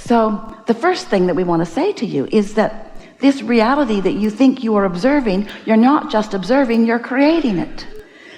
So the first thing that we want to say to you is that this reality that you think you are observing, you're not just observing, you're creating it.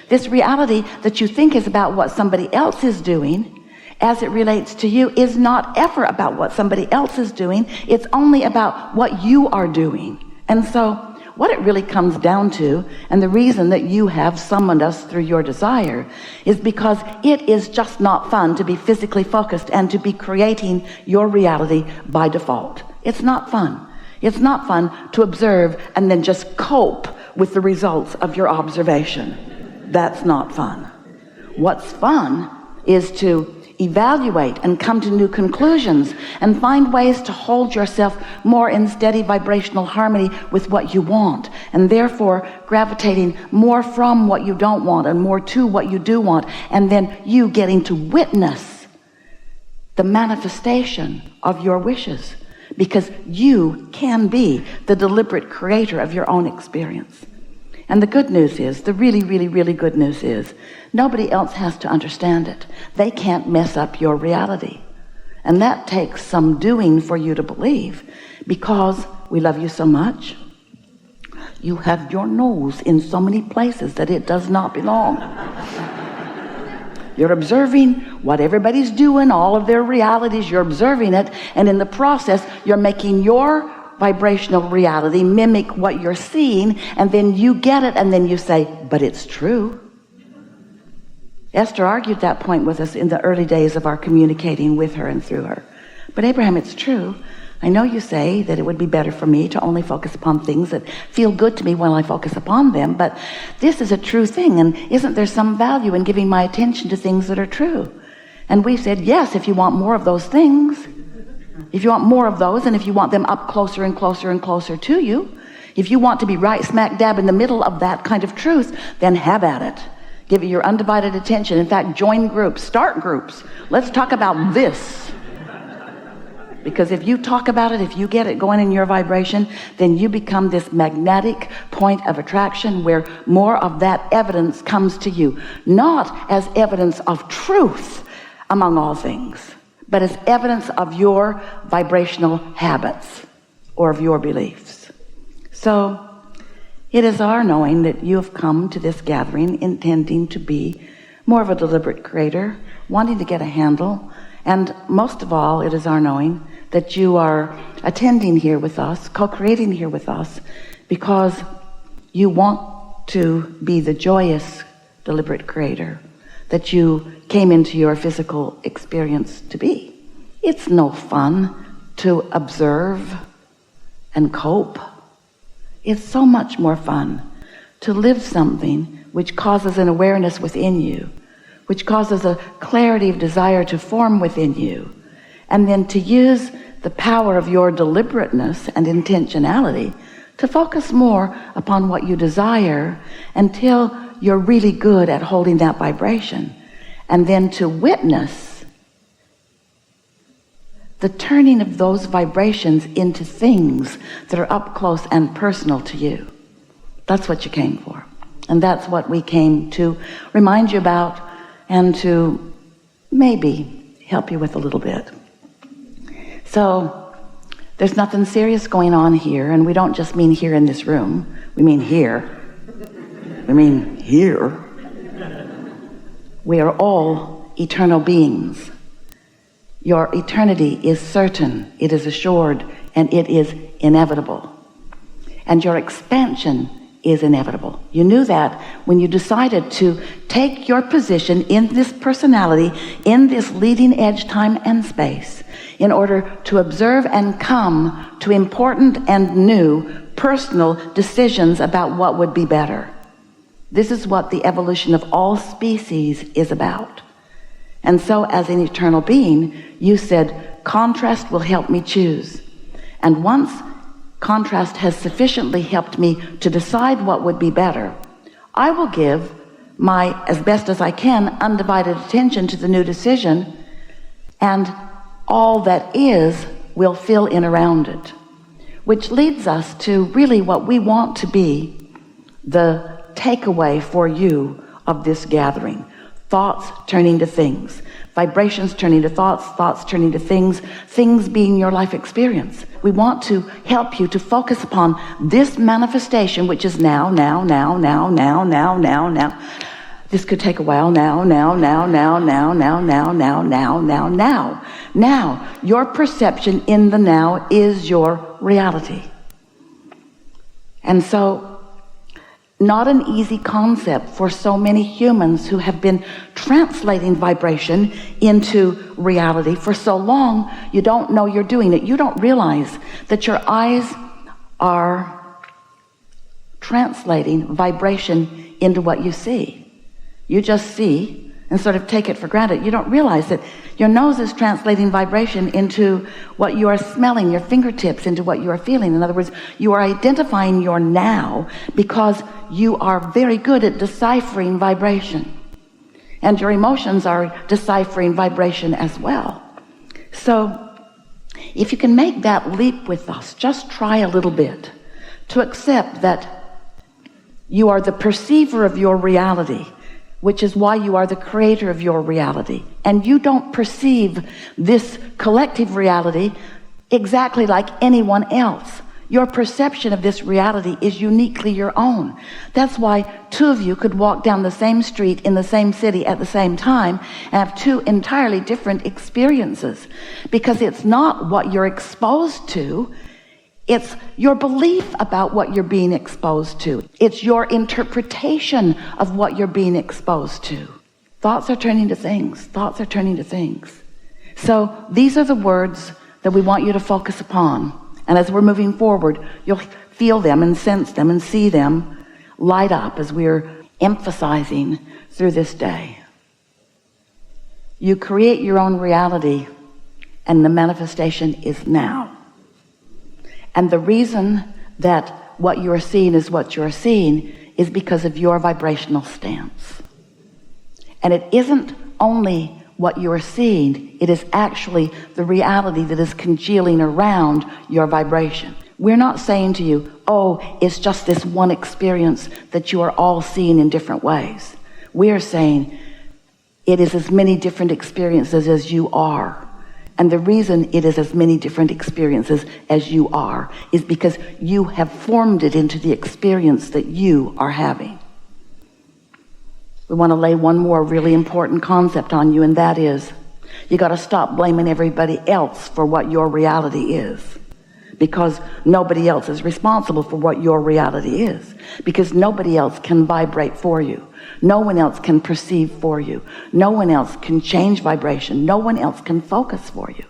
This reality that you think is about what somebody else is doing as it relates to you is not ever about what somebody else is doing. It's only about what you are doing. And so what it really comes down to, and the reason that you have summoned us through your desire, is because it is just not fun to be physically focused and to be creating your reality by default. It's not fun. It's not fun to observe and then just cope with the results of your observation. That's not fun. What's fun is to evaluate and come to new conclusions and find ways to hold yourself more in steady vibrational harmony with what you want, and therefore gravitating more from what you don't want and more to what you do want, and then you getting to witness the manifestation of your wishes, because you can be the deliberate creator of your own experience. And the good news is, the really, really, really good news is, nobody else has to understand it. They can't mess up your reality. And that takes some doing for you to believe, because we love you so much. You have your nose in so many places that it does not belong. You're observing what everybody's doing, all of their realities, you're observing it, and in the process, you're making your vibrational reality mimic what you're seeing, and then you get it, and then you say, but it's true. Esther argued that point with us in the early days of our communicating with her and through her. But Abraham, it's true. I know you say that it would be better for me to only focus upon things that feel good to me when I focus upon them, but this is a true thing, and isn't there some value in giving my attention to things that are true? And we said, yes, if you want more of those things. If you want more of those, and if you want them up closer and closer and closer to you, if you want to be right smack dab in the middle of that kind of truth, then have at it. Give it your undivided attention. In fact, join groups, start groups. Let's talk about this. Because if you talk about it, if you get it going in your vibration, then you become this magnetic point of attraction where more of that evidence comes to you. Not as evidence of truth among all things, but as evidence of your vibrational habits or of your beliefs. So it is our knowing that you have come to this gathering intending to be more of a deliberate creator, wanting to get a handle, and most of all, it is our knowing that you are attending here with us, co-creating here with us, because you want to be the joyous, deliberate creator that you came into your physical experience to be. It's no fun to observe and cope. It's so much more fun to live something which causes an awareness within you, which causes a clarity of desire to form within you, and then to use the power of your deliberateness and intentionality to focus more upon what you desire until you're really good at holding that vibration, and then to witness the turning of those vibrations into things that are up close and personal to you. That's what you came for. And that's what we came to remind you about and to maybe help you with a little bit. So there's nothing serious going on here, and we don't just mean here in this room. We mean here. We mean here. We are all eternal beings. Your eternity is certain, it is assured, and it is inevitable. And your expansion is inevitable. You knew that when you decided to take your position in this personality, in this leading edge time and space, in order to observe and come to important and new personal decisions about what would be better. This is what the evolution of all species is about. And so as an eternal being, you said, contrast will help me choose. And once contrast has sufficiently helped me to decide what would be better, I will give my, as best as I can, undivided attention to the new decision, and all that is will fill in around it. Which leads us to really what we want to be the takeaway for you of this gathering. thoughts turning to things, vibrations turning to thoughts, thoughts turning to things, things being your life experience. We want to help you to focus upon this manifestation, which is now. This could take a while. Now. Your perception in the now is your reality. And so, not an easy concept for so many humans who have been translating vibration into reality for so long. You don't know you're doing it. You don't realize that your eyes are translating vibration into what you see. You just see and sort of take it for granted. You don't realize that your nose is translating vibration into what you are smelling, your fingertips into what you are feeling. In other words, you are identifying your now because you are very good at deciphering vibration. And your emotions are deciphering vibration as well. So if you can make that leap with us, just try a little bit to accept that you are the perceiver of your reality, which is why you are the creator of your reality. And you don't perceive this collective reality exactly like anyone else. Your perception of this reality is uniquely your own. That's why two of you could walk down the same street in the same city at the same time and have two entirely different experiences. Because it's not what you're exposed to, it's your belief about what you're being exposed to. It's your interpretation of what you're being exposed to. Thoughts are turning to things. Thoughts are turning to things. So these are the words that we want you to focus upon. And as we're moving forward, you'll feel them and sense them and see them light up as we're emphasizing through this day. You create your own reality, and the manifestation is now. And the reason that what you are seeing is what you are seeing is because of your vibrational stance. And it isn't only what you are seeing, it is actually the reality that is congealing around your vibration. We're not saying to you, oh, it's just this one experience that you are all seeing in different ways. We're saying it is as many different experiences as you are. And the reason it is as many different experiences as you are is because you have formed it into the experience that you are having. We want to lay one more really important concept on you, and that is you got to stop blaming everybody else for what your reality is, because nobody else is responsible for what your reality is, because nobody else can vibrate for you. No one else can perceive for you. No one else can change vibration. No one else can focus for you.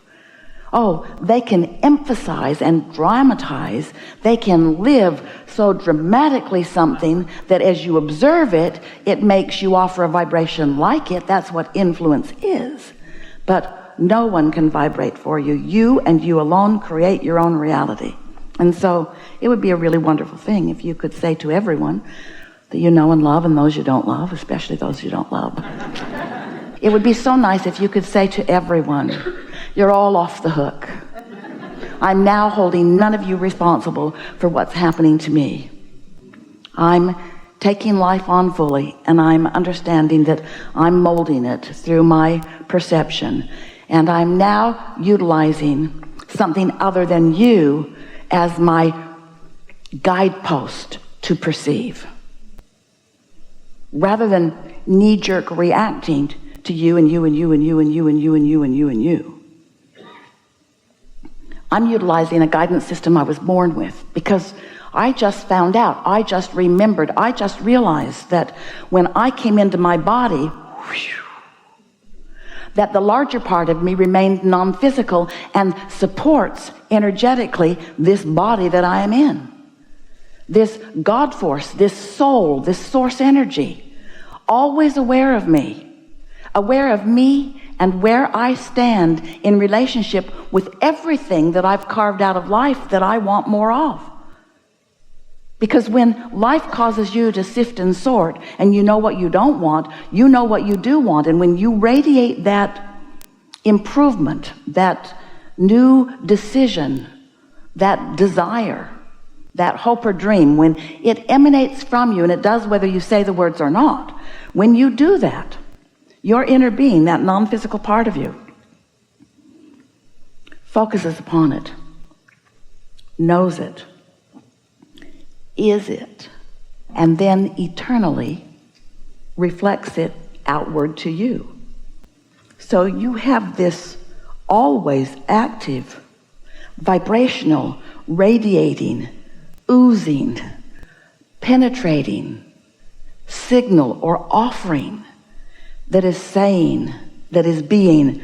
Oh, they can emphasize and dramatize. They can live so dramatically something that as you observe it, it makes you offer a vibration like it. That's what influence is. But no one can vibrate for you. You and you alone create your own reality. And so it would be a really wonderful thing if you could say to everyone that you know and love, and those you don't love, especially those you don't love. It would be so nice if you could say to everyone, you're all off the hook. I'm now holding none of you responsible for what's happening to me. I'm taking life on fully, and I'm understanding that I'm molding it through my perception. And I'm now utilizing something other than you as my guidepost to perceive. Rather than knee-jerk reacting to you and you and you and you and you and you and you and you and you. I'm utilizing a guidance system I was born with, because I just found out, I just remembered, I just realized that when I came into my body, that the larger part of me remained non-physical and supports energetically this body that I am in. This God force, this soul, this source energy, always aware of me and where I stand in relationship with everything that I've carved out of life that I want more of. Because when life causes you to sift and sort, and you know what you don't want, you know what you do want, and when you radiate that improvement, that new decision, that desire, that hope or dream, when it emanates from you, and it does whether you say the words or not, when you do that, Your inner being, that non-physical part of you, focuses upon it, knows it, is it, and then eternally reflects it outward to you. So you have this always active, vibrational, radiating, oozing, penetrating signal or offering that is saying, that is being,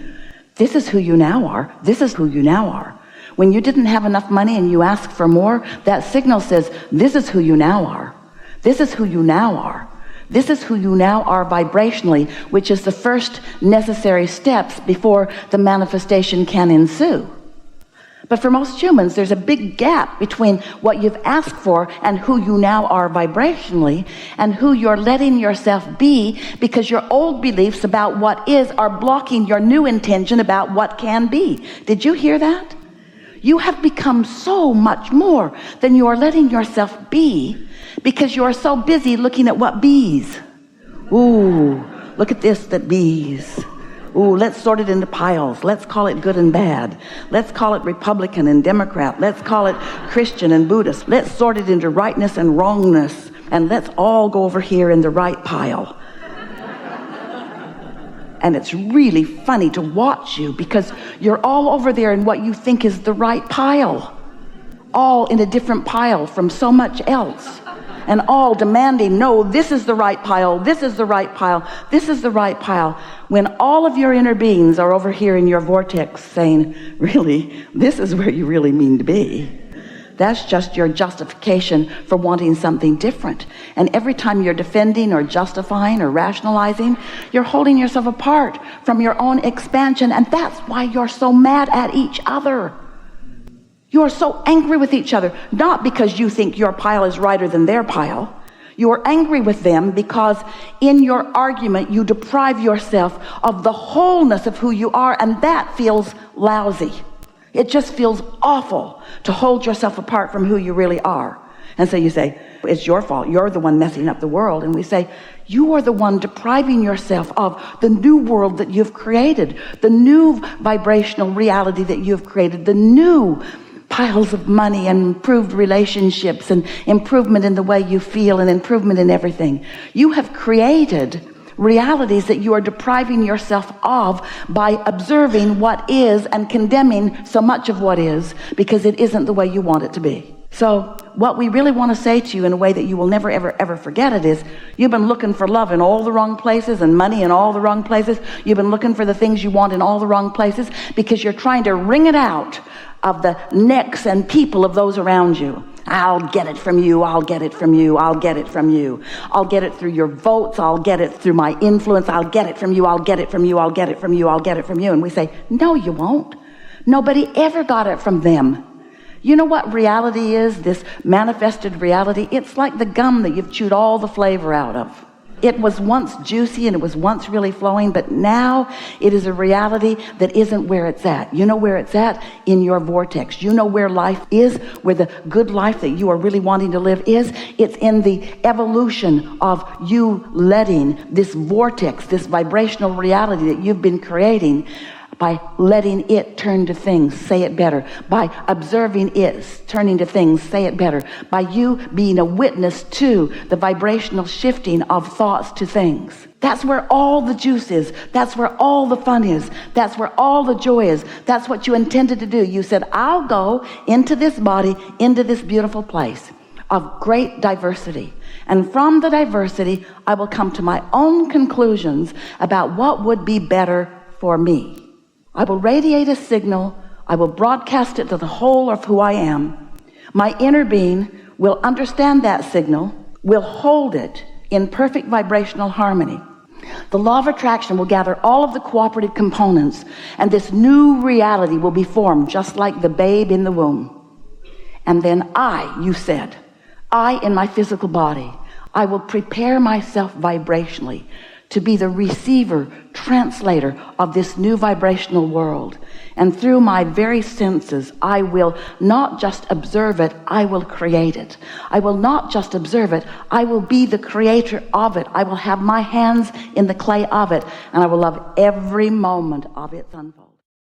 this is who you now are. This is who you now are. When you didn't have enough money and you asked for more, that signal says, this is who you now are. This is who you now are. This is who you now are vibrationally, which is the first necessary steps before the manifestation can ensue. But for most humans, there's a big gap between what you've asked for and who you now are vibrationally, and who you're letting yourself be, because your old beliefs about what is are blocking your new intention about what can be. Did you hear that? You have become so much more than you are letting yourself be, because you are so busy looking at what bees. Ooh, look at this that bees. Ooh, let's sort it into piles. Let's call it good and bad. Let's call it Republican and Democrat. Let's call it Christian and Buddhist. Let's sort it into rightness and wrongness. And let's all go over here in the right pile. And it's really funny to watch you, because you're all over there in what you think is the right pile. All in a different pile from so much else. And all demanding, no, this is the right pile, this is the right pile, this is the right pile. When all of your inner beings are over here in your vortex saying, really, this is where you really mean to be. That's just your justification for wanting something different. And every time you're defending or justifying or rationalizing, you're holding yourself apart from your own expansion. And that's why you're so mad at each other. You are so angry with each other, not because you think your pile is righter than their pile. You are angry with them because in your argument you deprive yourself of the wholeness of who you are, and that feels lousy. It just feels awful to hold yourself apart from who you really are. And so you say, it's your fault. You're the one messing up the world. And we say, you are the one depriving yourself of the new world that you've created, the new vibrational reality that you've created, the new piles of money and improved relationships and improvement in the way you feel and improvement in everything. You have created realities that you are depriving yourself of by observing what is and condemning so much of what is, because it isn't the way you want it to be. So what we really want to say to you in a way that you will never, ever, ever forget it is, you've been looking for love in all the wrong places and money in all the wrong places. You've been looking for the things you want in all the wrong places, because you're trying to wring it out of the necks and people of those around you. I'll get it from you. I'll get it from you. I'll get it from you. I'll get it through your votes. I'll get it through my influence. I'll get it from you. I'll get it from you. I'll get it from you. I'll get it from you. And we say, no, you won't. Nobody ever got it from them. You know what reality is, this manifested reality? It's like the gum that you've chewed all the flavor out of. It was once juicy and it was once really flowing, but now it is a reality that isn't where it's at. You know where it's at? In your vortex. You know where life is, where the good life that you are really wanting to live is. It's in the evolution of you letting this vortex, this vibrational reality that you've been creating, by letting it turn to things, say it better. By observing it turning to things, say it better. By you being a witness to the vibrational shifting of thoughts to things. That's where all the juice is. That's where all the fun is. That's where all the joy is. That's what you intended to do. You said, I'll go into this body, into this beautiful place of great diversity. And from the diversity, I will come to my own conclusions about what would be better for me. I will radiate a signal. I will broadcast it to the whole of who I am. My inner being will understand that signal, will hold it in perfect vibrational harmony. The law of attraction will gather all of the cooperative components, and this new reality will be formed just like the babe in the womb. And then you said, I in my physical body, I will prepare myself vibrationally to be the receiver, translator of this new vibrational world. And through my very senses, I will not just observe it, I will create it. I will not just observe it, I will be the creator of it. I will have my hands in the clay of it, and I will love every moment of its unfolding.